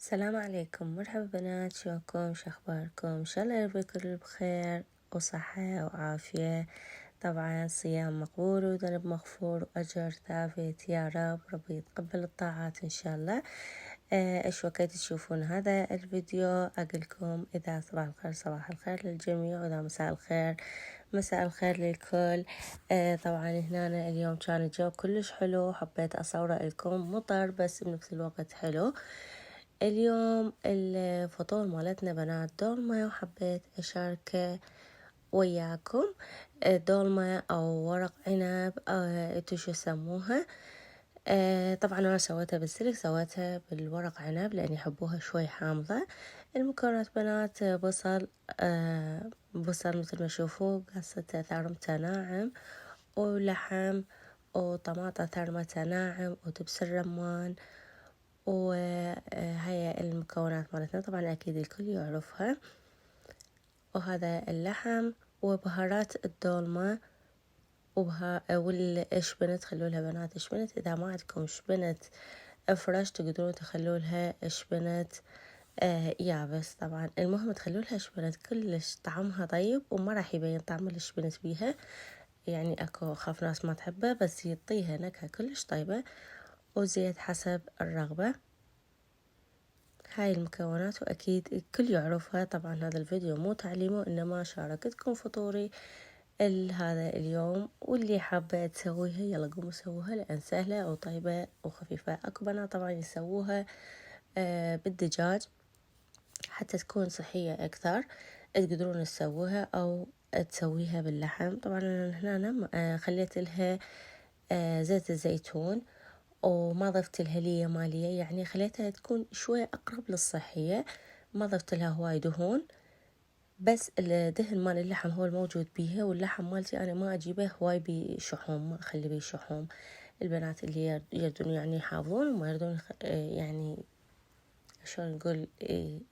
السلام عليكم، مرحبا بنات، شلونكم؟ شخباركم؟ ان شاء الله ربي كل بخير وصحة وعافية. طبعا صيام مقبول وذنب مغفور وأجر ثابت يا رب. ربي يتقبل الطاعات ان شاء الله. ايش وقت تشوفون هذا الفيديو؟ اقولكم اذا صباح الخير صباح الخير للجميع، واذا مساء الخير مساء الخير للكل. طبعا هنا اليوم كان الجو كلش حلو، حبيت اصور لكم مطر بس بنفس الوقت حلو. اليوم الفطور مالتنا بنات دولمة، وحبيت أشاركه وياكم. دولمة أو ورق عنب، انتو شو يسموها. طبعا أنا سويتها بالسلك، سويتها بالورق عنب لأن يحبوها شوي حامضة. المكونات بنات بصل، بصل مثل ما تشوفوا قصته ثارمته ناعم، ولحم، وطماطة ثرمته ناعم، ودبس الرمان، وهي المكونات مالتنا طبعا أكيد الكل يعرفها. وهذا اللحم وبهارات الدولمة والشبنت. خلولها بنات شبنت، إذا ما عندكم شبنت فريش تقدرون تخلولها شبنت يابس. طبعا المهم تخلولها شبنت كلش طعمها طيب، وما راح يبين طعم الشبنت بيها. يعني اكو خاف ناس ما تحبه، بس يعطيها نكهة كلش طيبة. وزيت حسب الرغبة. هاي المكونات وأكيد الكل يعرفها. طبعا هذا الفيديو مو تعليمي، إنما شاركتكم فطوري هذا اليوم، واللي حابة تسويها يلا قوموا سووها لأن سهلة وطيبة وخفيفة. أكو بنات طبعا يسووها بالدجاج حتى تكون صحية أكثر، تقدرون تسووها أو تسويها باللحم. طبعا أنا هنا خليت لها زيت الزيتون، وما ضفت لها ليا مالية، يعني خليتها تكون شوية أقرب للصحية. ما ضفت لها هواي دهون، بس الدهن مال اللحم هو الموجود بيها. واللحم مالتي أنا ما أجيبه هواي بشحوم، ما أخلي بيه شحوم. البنات اللي يردون يعني يحافظون وما يردون يعني شلون نقول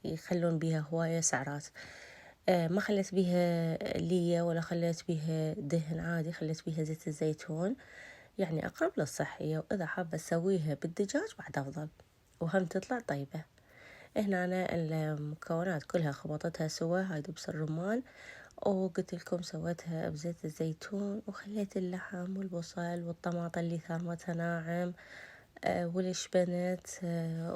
يخلون بيها هواية سعرات. ما خليت بيها ليا ولا خليت بيها دهن عادي، خليت بيها زيت الزيتون، يعني أقرب للصحية. وإذا حابة أسويها بالدجاج بعد أفضل، وهم تطلع طيبة. هنا أنا المكونات كلها خبطتها سوا. هاي دبس الرمان، وقلت لكم سويتها بزيت الزيتون، وخليت اللحم والبصل والطماطة اللي ثارمتها ناعم، والشبنت.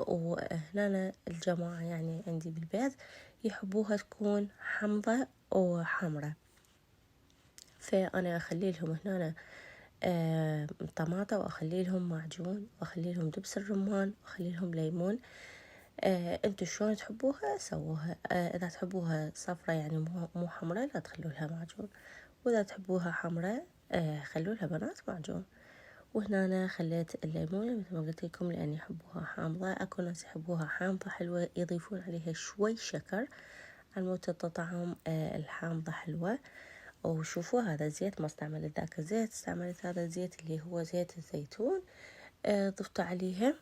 وهنا الجماعة يعني عندي بالبيت يحبوها تكون حمضة وحمرة، فأنا أخلي لهم هنا طماطة، وأخلي لهم معجون، وأخلي لهم دبس الرمان، وأخلي لهم ليمون. انتو شلون تحبوها سووها. إذا تحبوها صفرة يعني مو حمرة لا تخلوا لها معجون، وإذا تحبوها حمرة خلوا لها بنات معجون. وهنا أنا خليت الليمون مثل ما قلت لكم لأن يحبوها حامضة. أكو ناس يحبوها حامضة حلوة يضيفون عليها شوي شكر على مود تطعم الحامضة حلوة. وشوفوا هذا الزيت ما استعملت ذاك الزيت، استعملت هذا الزيت اللي هو زيت الزيتون. ضفت عليها.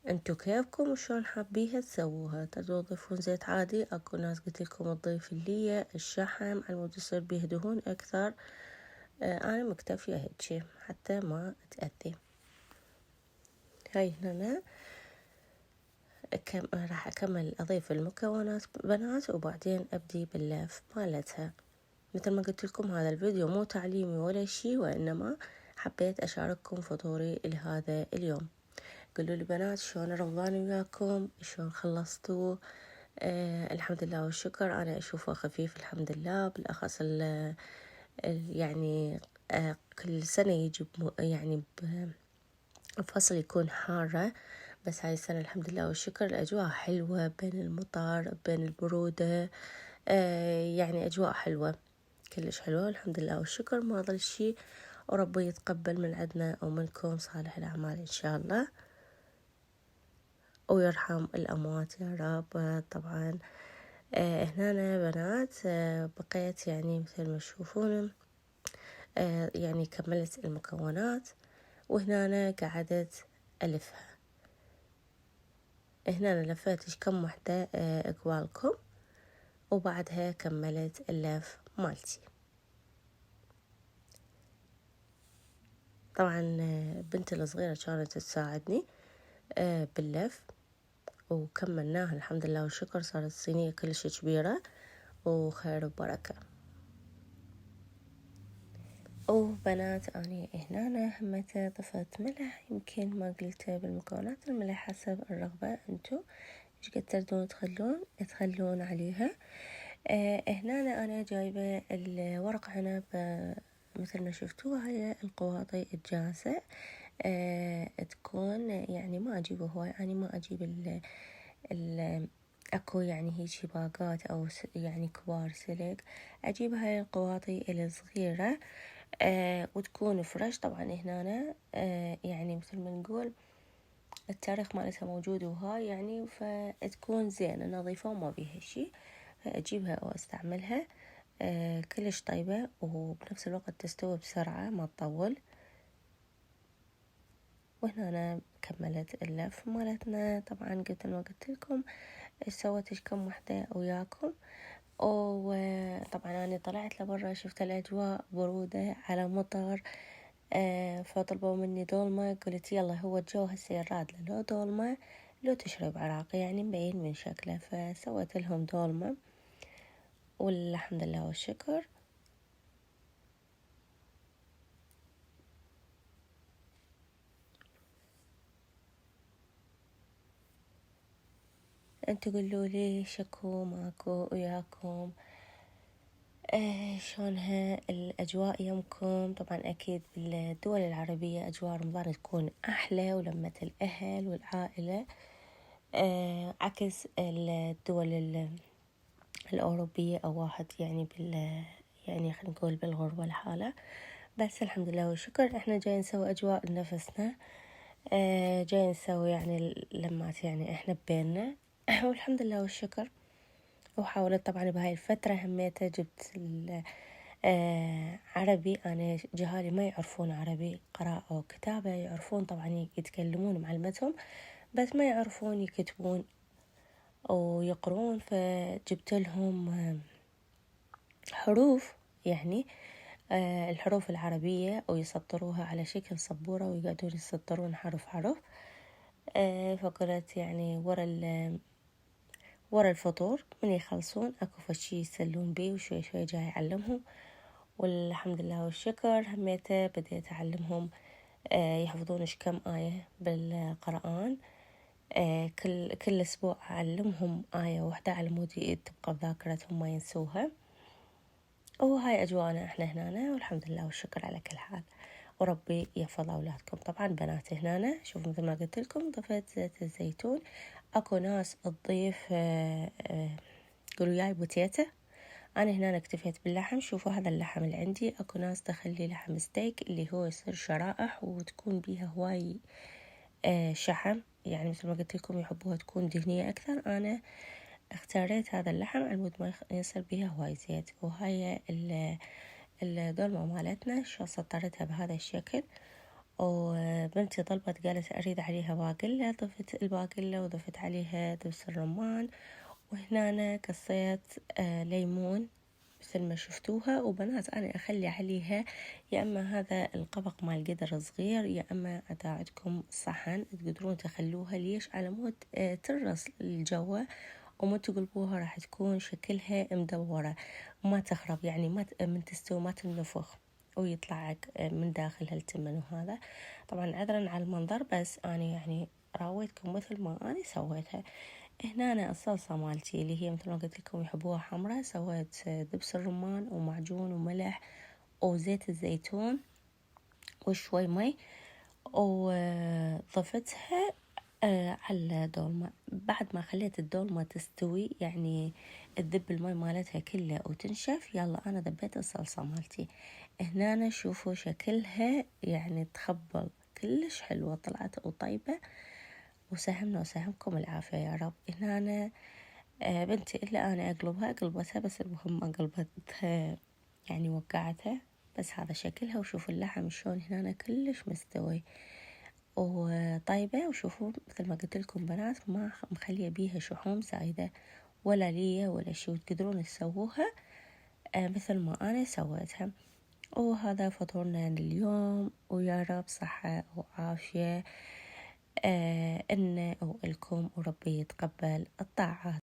انتو كيفكم وشون حابيها تسووها. تقدرون تضيفون زيت عادي، اكو ناس قلت لكم تضيف اللية الشحم على مود يصير بيه دهون اكثر. انا مكتفية هيك حتى ما تأذي. هاي هنا راح اكمل اضيف المكونات بنات، وبعدين ابدي باللف مالتها. مثل ما قلت لكم هذا الفيديو مو تعليمي ولا شي، وانما حبيت اشارككم فطوري لهذا اليوم. قولوا لي بنات شلون رمضان وياكم، شلون خلصتوا؟ الحمد لله والشكر، انا اشوفه خفيف الحمد لله. بالاخص يعني كل سنة يجي يعني بفصل يكون حارة، بس هاي السنة الحمد لله والشكر الأجواء حلوة بين المطر بين البرودة. يعني أجواء حلوة كلش حلوة الحمد لله والشكر. ما ظل شي، وربي يتقبل من عندنا ومنكم صالح الأعمال إن شاء الله، ويرحم الأموات يا رب. طبعا هنا أنا بنات بقيت يعني مثل ما تشوفون يعني كملت المكونات، وهنا أنا قعدت ألفها. هنا أنا لفيت كم وحدة قبالكم، وبعدها كملت اللف مالتي. طبعا بنتي الصغيرة كانت تساعدني باللف، وكملناها الحمد لله والشكر. صارت الصينية كلش كبيرة وخير وبركة. وبنات أني هنا همتا ضفت ملح، يمكن ما قلته بالمكونات. الملح حسب الرغبة انتو ايش قد تردون تخلون عليها. هنا أنا جايبة الورق عنب مثل ما شفتوا. هاي القواطي الجاهزة تكون يعني ما أجيبه هواي، يعني ما أجيب ال اكو يعني هيجي باقات او يعني كبار سلق. اجيب هاي القواطي الصغيرة وتكون فريش. طبعا هنا يعني مثل ما نقول التاريخ مالتها موجود وهاي يعني، فتكون زينة نظيفة وما بيها شي. فأجيبها وأستعملها كلش طيبة، وبنفس الوقت تستوي بسرعة ما تطول. وهنا أنا كملت اللف مالتنا. طبعا قلت لكم سويت كم وحدة وياكم. وطبعا أنا طلعت لبرا، شفت الأجواء برودة على مطر. فطلبوا مني دولمة. قلت يلا هو الجو هسه يراد لو دولمة لو تشرب عراقي، يعني مبين من شكله. فسويت لهم دولمة والحمد لله والشكر. انتوا قولوا لي شكو ماكو وياكم شلونها الأجواء يمكم. طبعا أكيد بالدول العربية أجواء رمضان تكون أحلى، ولمة الأهل والعائلة عكس الدول الأوروبية أو واحد يعني يعني خلينا نقول بالغربة الحالة. بس الحمد لله والشكر احنا جاي نسوي أجواء لنفسنا. جاي نسوي يعني لمات يعني احنا بيننا والحمد لله والشكر. وحاولت طبعا بهاي الفترة هميته جبت عربي. أنا جهالي ما يعرفون عربي قراءة وكتابة، يعرفون طبعا يتكلمون معلمتهم بس ما يعرفون يكتبون ويقرون. فجبت لهم حروف يعني الحروف العربية ويسطروها على شكل سبورة ويقعدون يسطرون حرف حرف. فقلت يعني ورا الفطور من يخلصون اكو فشي يسلون بيه، وشوي شوي جاي اعلمهم. والحمد لله والشكر هميته بديت اعلمهم يحفظون كم آية بالقرآن. كل اسبوع اعلمهم آية واحدة على مود تبقى بذاكرتهم ما ينسوها. وهاي أجواءنا احنا هنا والحمد لله والشكر على كل حال. وربي يحفظ أولادكم. طبعا بناتي هنا شوفوا مثل ما قلت لكم ضفت زيت الزيتون. اكو ناس تضيف قولوا ياي بوتيتا. انا هنا اكتفيت باللحم. شوفوا هذا اللحم اللي عندي. اكو ناس تخلي لحم ستيك اللي هو يصير شرائح وتكون بيها هواي شحم، يعني مثل ما قلت لكم يحبوها تكون دهنية اكثر. انا اختاريت هذا اللحم على مود ما يصير بيها هواي زيت. وهاي الدولمة مالتنا شو سطرتها بهذا الشكل. وبنتي طلبت قالت أريد عليها باقلة، ضفت الباقلة وضفت عليها دبس الرمان. وهنا أنا قصيت ليمون مثل ما شفتوها. وبنات أنا أخلي عليها يا أما هذا القبق مال قدر صغير، يا أما إذا عندكم صحن تقدرون تخلوها ليش على مود ترص الجوة وما تقلبوها راح تكون شكلها مدورة وما تخرب، يعني ما من تستوي ما تنفخ ويطلع من داخلها التمن. وهذا طبعا عذرا على المنظر، بس أنا يعني راويتكم مثل ما أنا سويتها. هنا أنا الصلصة مالتي اللي هي مثل ما قلت لكم يحبوها حمرا. سويت دبس الرمان ومعجون وملح وزيت الزيتون وشوي مي، وضفتها على الدولمة. بعد ما خليت الدولمة تستوي يعني تذب المي مالتها كلها وتنشف، يلا أنا ذبيت الصلصة مالتي. هنا أنا شوفوا شكلها يعني تخبل كلش حلوة طلعت وطيبة. وسهمنا وسهمكم العافية يا رب. هنا أنا بنتي إلا أنا قلبتها بس المهم ما قلبتها يعني وقعتها. بس هذا شكلها. وشوفوا اللحم شلون هنا كلش مستوي وطيبة. وشوفوا مثل ما قلت لكم بنات ما مخلية بيها شحوم زايدة ولا ليا ولا شي، وتقدرون تسووها مثل ما أنا سويتها. وهذا فطورنا لليوم، ويا رب صحة وعافية. إن أو إلكم وربي يتقبل الطاعات.